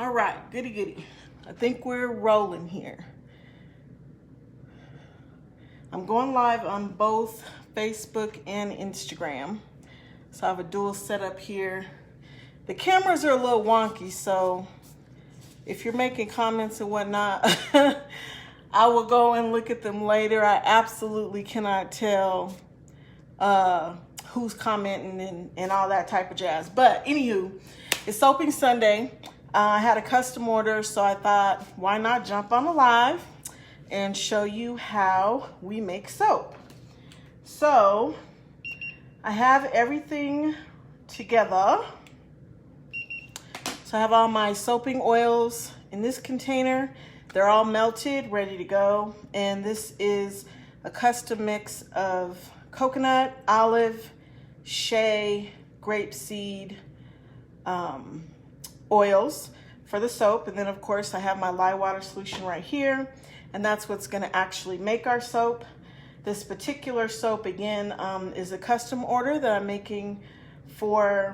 All right, goody goody. I think we're rolling here. I'm going live on both Facebook and Instagram. So I have a dual setup here. The cameras are a little wonky, so if you're making comments and whatnot, I will go and look at them later. I absolutely cannot tell who's commenting and all that type of jazz. But anywho, it's Soaping Sunday. I had a custom order, so I thought, why not jump on a live and show you how we make soap. So I have everything together. So I have all my soaping oils in this container. They're all melted, ready to go. And this is a custom mix of coconut, olive, shea, grapeseed, oils for the soap. And then of course I have my lye water solution right here. And that's what's gonna actually make our soap. This particular soap, again, is a custom order that I'm making for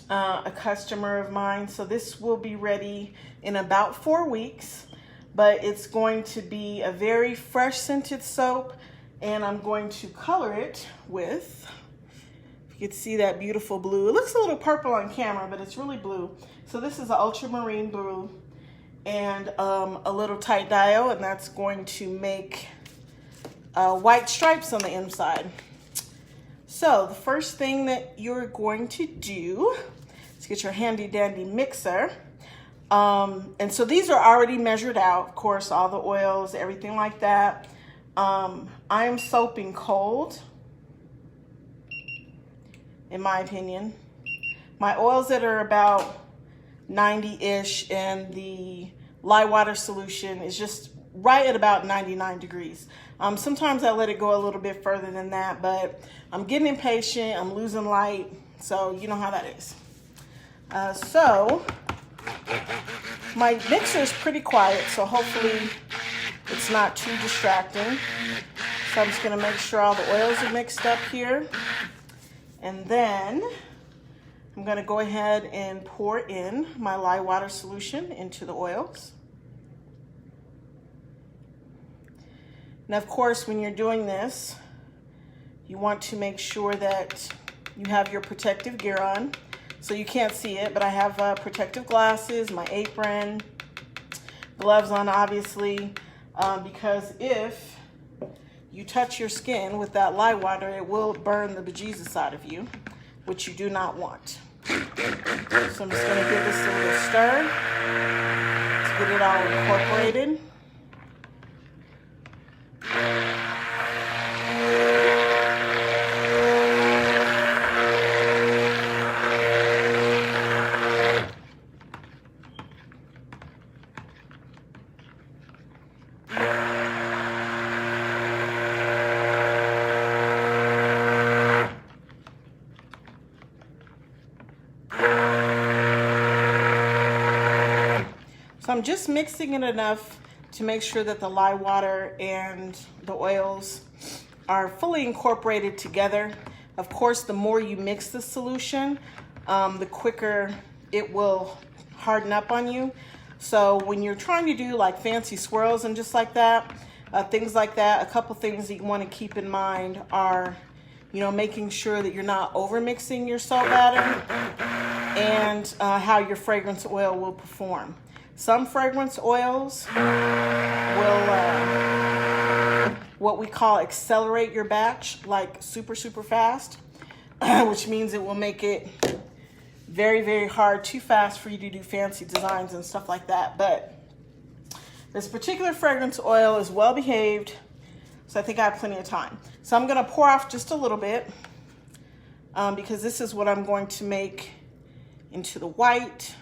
a customer of mine. So this will be ready in about 4 weeks, but it's going to be a very fresh scented soap, and I'm going to color it with, if you can see that beautiful blue. It looks a little purple on camera, but it's really blue. So this is an ultramarine blue and a little tight dial, and that's going to make white stripes on the inside. So the first thing that you're going to do is get your handy dandy mixer. And so these are already measured out, of course, all the oils, everything like that. I am soaping cold, in my opinion. My oils that are about 90-ish, and the lye water solution is just right at about 99 degrees. Sometimes I let it go a little bit further than that, but I'm getting impatient, I'm losing light, so you know how that is. So my mixer is pretty quiet, so hopefully it's not too distracting. So I'm just gonna make sure all the oils are mixed up here. And then I'm gonna go ahead and pour in my lye water solution into the oils. Now, of course, when you're doing this, you want to make sure that you have your protective gear on. So you can't see it, but I have protective glasses, my apron, gloves on, obviously, because if you touch your skin with that lye water, it will burn the bejesus out of you, which you do not want. So I'm just gonna give this a little stir to get it all incorporated. So I'm just mixing it enough to make sure that the lye water and the oils are fully incorporated together. Of course, the more you mix the solution, the quicker it will harden up on you. So when you're trying to do like fancy swirls and just like that, things like that, a couple things that you want to keep in mind are, you know, making sure that you're not over mixing your soap batter, and how your fragrance oil will perform. Some fragrance oils will, what we call accelerate your batch, like super fast, which means it will make it very hard, too fast for you to do fancy designs and stuff like that. But this particular fragrance oil is well behaved, so I think I have plenty of time. So I'm gonna pour off just a little bit because this is what I'm going to make into the white.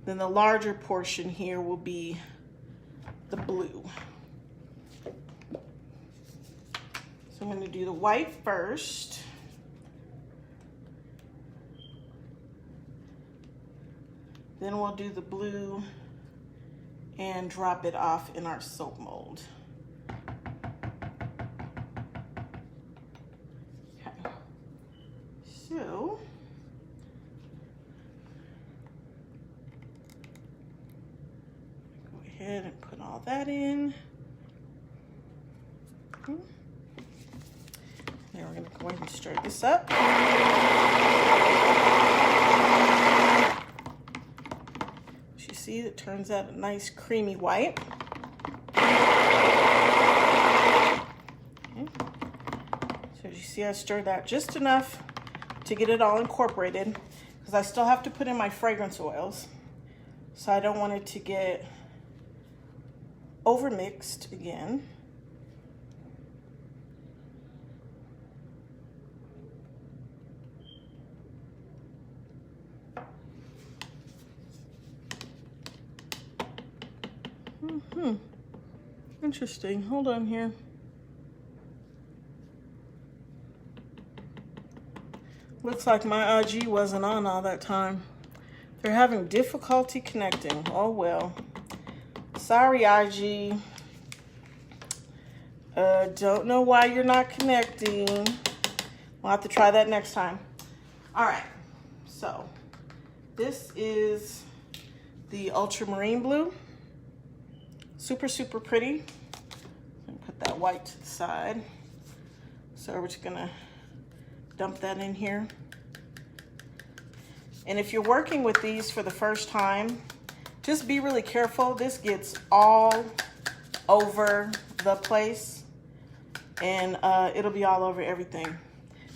Then the larger portion here will be the blue. So I'm going to do the white first. Then we'll do the blue and drop it off in our soap mold. Okay. So ahead and put all that in. Now we're going to go ahead and stir this up. As you see, it turns out a nice creamy white. Okay. So as you see, I stirred that just enough to get it all incorporated, because I still have to put in my fragrance oils. So I don't want it to get overmixed again. Interesting. Hold on here. Looks like my IG wasn't on all that time. They're having difficulty connecting. Oh well. Sorry, IG. Don't know why you're not connecting. We'll have to try that next time. All right. So this is the ultramarine blue. Super, super pretty. Put that white to the side. So we're just gonna dump that in here. And if you're working with these for the first time, just be really careful. This gets all over the place, and it'll be all over everything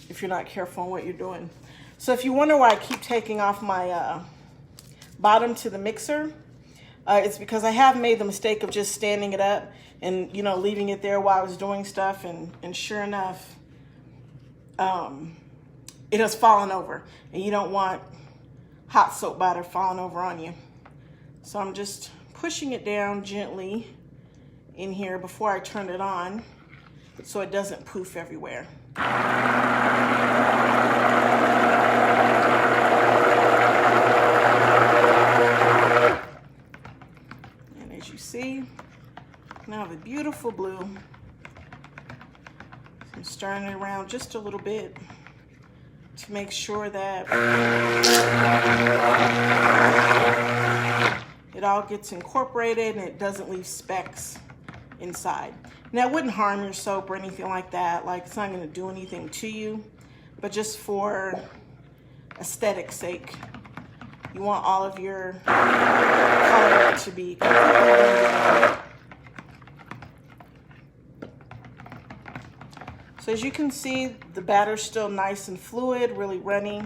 if you're not careful on what you're doing. So if you wonder why I keep taking off my bottom to the mixer, it's because I have made the mistake of just standing it up and, you know, leaving it there while I was doing stuff, and sure enough, it has fallen over, and you don't want hot soap bottle falling over on you. So I'm just pushing it down gently in here before I turn it on so it doesn't poof everywhere. And as you see, now I have a beautiful blue. I'm stirring it around just a little bit to make sure that it all gets incorporated and it doesn't leave specks inside. Now, it wouldn't harm your soap or anything like that. Like, it's not going to do anything to you, but just for aesthetic sake, you want all of your color to be completely blended. So as you can see, the batter's still nice and fluid, really runny.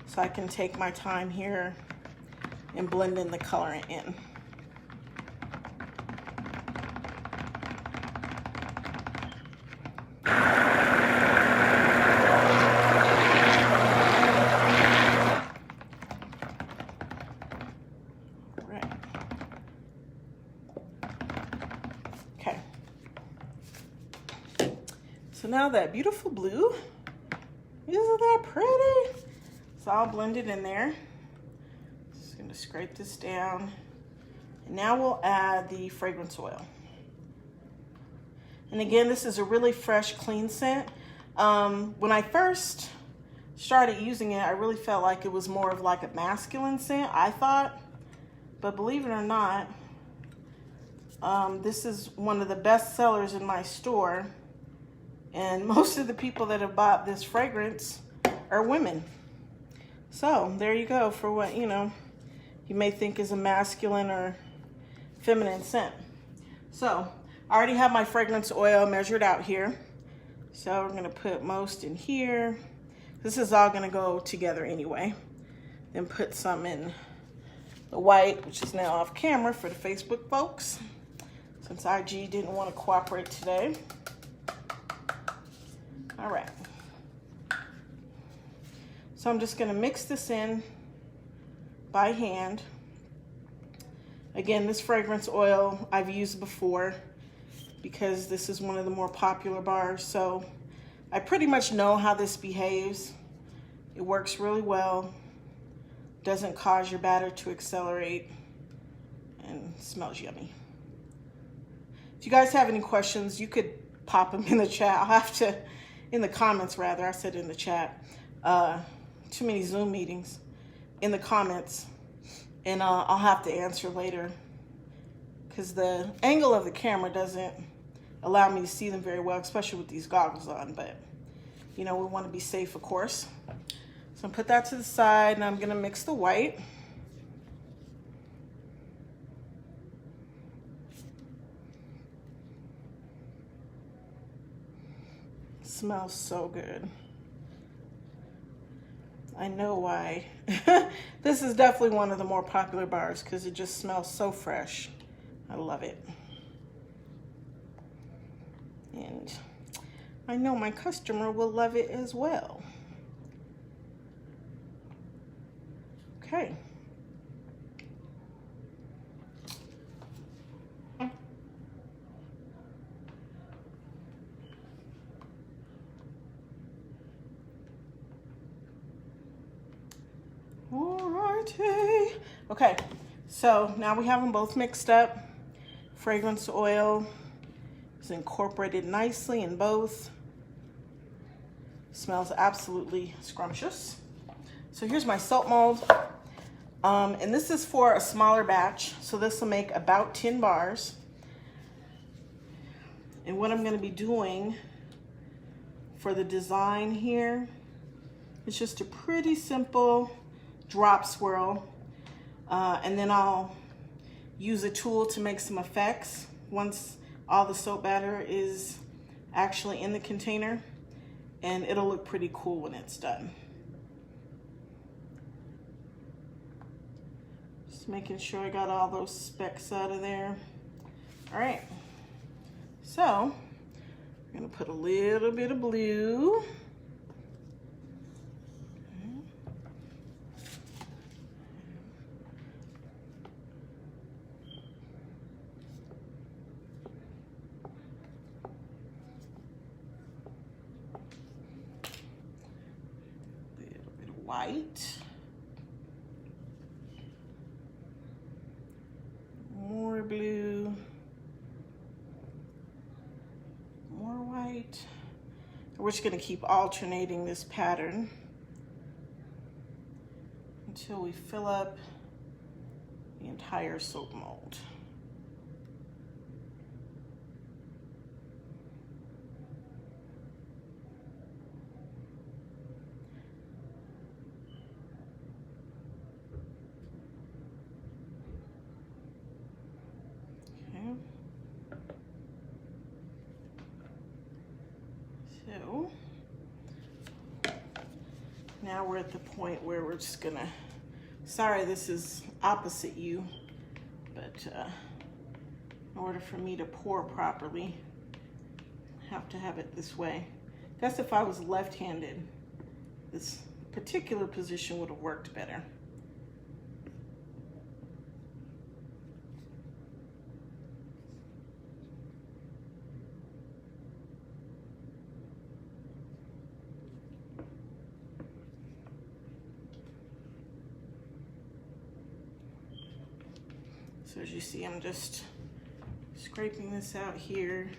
So I can take my time here and blend in the colorant in. So now that beautiful blue, isn't that pretty? It's all blended in there. Just gonna scrape this down. And now we'll add the fragrance oil. And again, this is a really fresh, clean scent. When I first started using it, I really felt like it was more of like a masculine scent, I thought. But believe it or not, this is one of the best sellers in my store. And most of the people that have bought this fragrance are women. So there you go for what, you know, you may think is a masculine or feminine scent. So I already have my fragrance oil measured out here. So we're gonna put most in here. This is all gonna go together anyway. Then put some in the white, which is now off camera for the Facebook folks, since IG didn't want to cooperate today. All right, so I'm just gonna mix this in by hand. Again, this fragrance oil I've used before because this is one of the more popular bars, so I pretty much know how this behaves. It works really well, doesn't cause your batter to accelerate, and smells yummy. If you guys have any questions, you could pop them in the chat. I'll have to, in the comments rather, I said in the chat, too many Zoom meetings, in the comments, And I'll have to answer later because the angle of the camera doesn't allow me to see them very well, especially with these goggles on, but you know, we want to be safe, of course. So I'll put that to the side, and I'm gonna mix the white. Smells so good. I know why. This is definitely one of the more popular bars because it just smells so fresh. I love it. And I know my customer will love it as well. Okay. Alrighty. Okay, so now we have them both mixed up. Fragrance oil is incorporated nicely in both. Smells absolutely scrumptious. So here's my soap mold. And this is for a smaller batch. So this will make about 10 bars. And what I'm gonna be doing for the design here, it's just a pretty simple drop swirl. And then I'll use a tool to make some effects once all the soap batter is actually in the container, and it'll look pretty cool when it's done. Just making sure I got all those specks out of there. All right, so I'm gonna put a little bit of blue. White, more blue, more white. We're just going to keep alternating this pattern until we fill up the entire soap mold. So now we're at the point where we're just gonna, sorry this is opposite you, but in order for me to pour properly, I have to have it this way. I guess if I was left-handed, this particular position would have worked better. So as you see, I'm just scraping this out here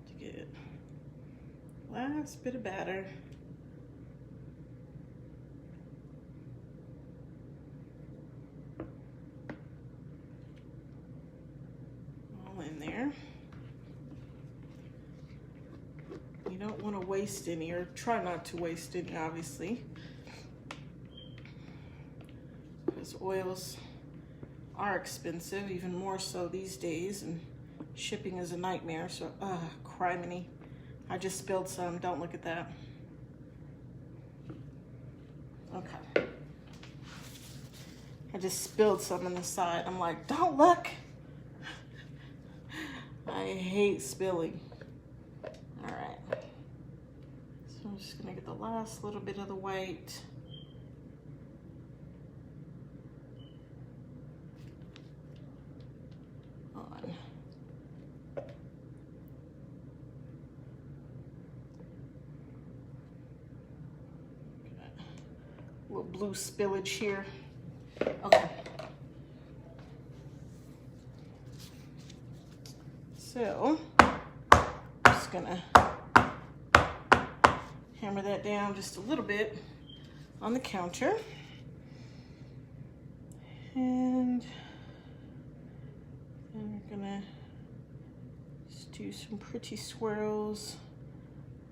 to get last bit of batter. All in there. You don't want to waste any, or try not to waste any, obviously. Because oils are expensive, even more so these days, and shipping is a nightmare. So, criminy. I just spilled some, don't look at that. Okay. I just spilled some on the side. I'm like, don't look. I hate spilling. All right. So I'm just gonna get the last little bit of the white. Little blue spillage here. Okay. So, I'm just gonna hammer that down just a little bit on the counter. And then we're gonna just do some pretty swirls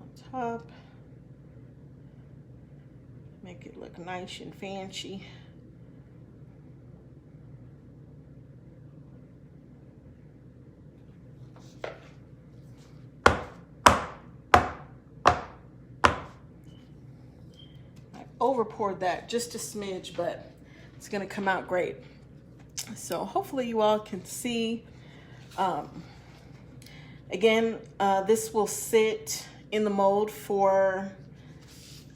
on top. Make it look nice and fancy. Over poured that just a smidge, but it's gonna come out great. So hopefully you all can see. Again, this will sit in the mold for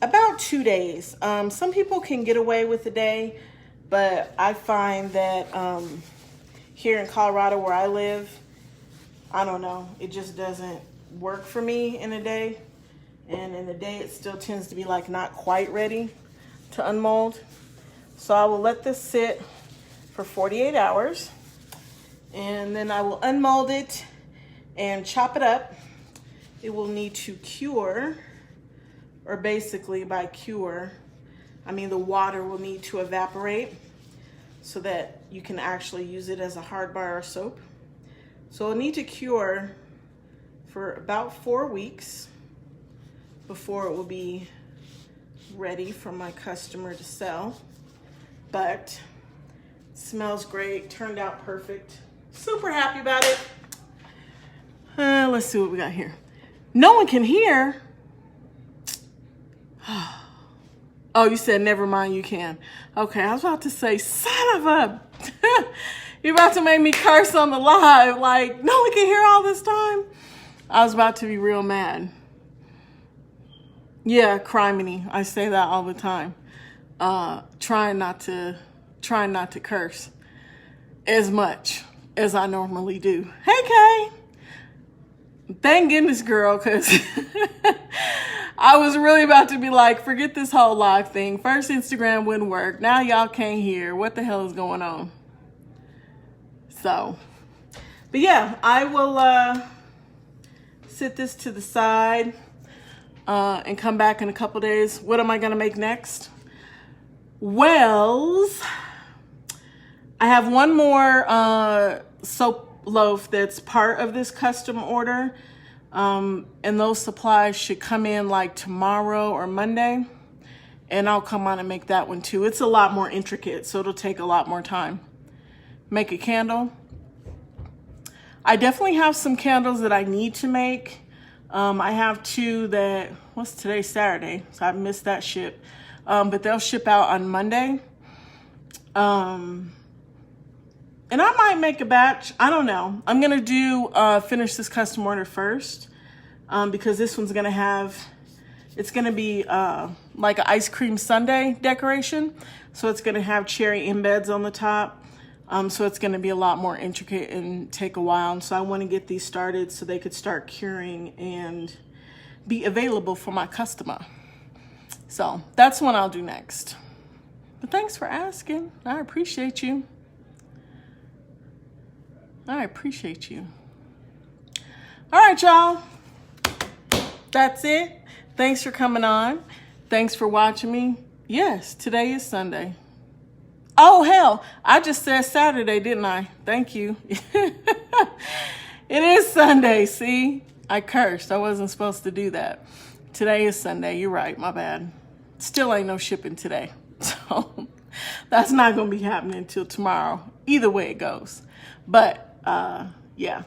about 2 days. Some people can get away with a day, but I find that here in Colorado where I live, I don't know, it just doesn't work for me in a day. And in the day, it still tends to be like not quite ready to unmold. So I will let this sit for 48 hours. And then I will unmold it and chop it up. It will need to cure, or basically by cure, I mean the water will need to evaporate so that you can actually use it as a hard bar or soap. So it'll need to cure for about 4 weeks before it will be ready for my customer to sell. But it smells great, turned out perfect. Super happy about it. Let's see what we got here. No one can hear. Oh, you said never mind, you can. Okay, I was about to say, son of a, you're about to make me curse on the live. Like, no one can hear all this time. I was about to be real mad. Yeah, criminy. I say that all the time. Trying not to curse as much as I normally do. Hey, Kay. Thank goodness, girl, because I was really about to be like, forget this whole live thing. First, Instagram wouldn't work. Now y'all can't hear. What the hell is going on? So, but yeah, I will sit this to the side. And come back in a couple days. What am I gonna make next? Wells, I have one more soap loaf that's part of this custom order. And those supplies should come in like tomorrow or Monday. And I'll come on and make that one too. It's a lot more intricate, so it'll take a lot more time. Make a candle. I definitely have some candles that I need to make. I have 2 that, what's today, Saturday, so I missed that ship. But they'll ship out on Monday. And I might make a batch, I don't know. I'm gonna do, finish this custom order first, because this one's gonna have, it's gonna be like an ice cream sundae decoration. So it's gonna have cherry embeds on the top. So it's gonna be a lot more intricate and take a while. And so I wanna get these started so they could start curing and be available for my customer. So that's what I'll do next. But thanks for asking. I appreciate you. I appreciate you. All right, y'all. That's it. Thanks for coming on. Thanks for watching me. Yes, today is Sunday. Oh, hell, I just said Saturday, didn't I? Thank you. It is Sunday, see? I cursed. I wasn't supposed to do that. Today is Sunday. You're right. My bad. Still ain't no shipping today. So that's not going to be happening until tomorrow. Either way it goes. But, yeah,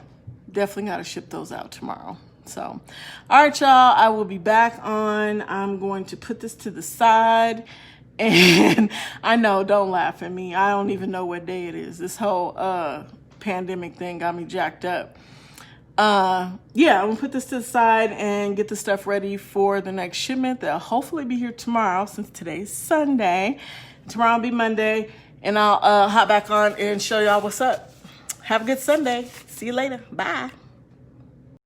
definitely got to ship those out tomorrow. So, all right, y'all. I will be back on. I'm going to put this to the side. And I know, don't laugh at me. I don't even know what day it is. This whole pandemic thing got me jacked up. Yeah, I'm gonna put this to the side and get the stuff ready for the next shipment. They'll hopefully be here tomorrow since today's Sunday. Tomorrow will be Monday, and I'll hop back on and show y'all what's up. Have a good Sunday. See you later. Bye.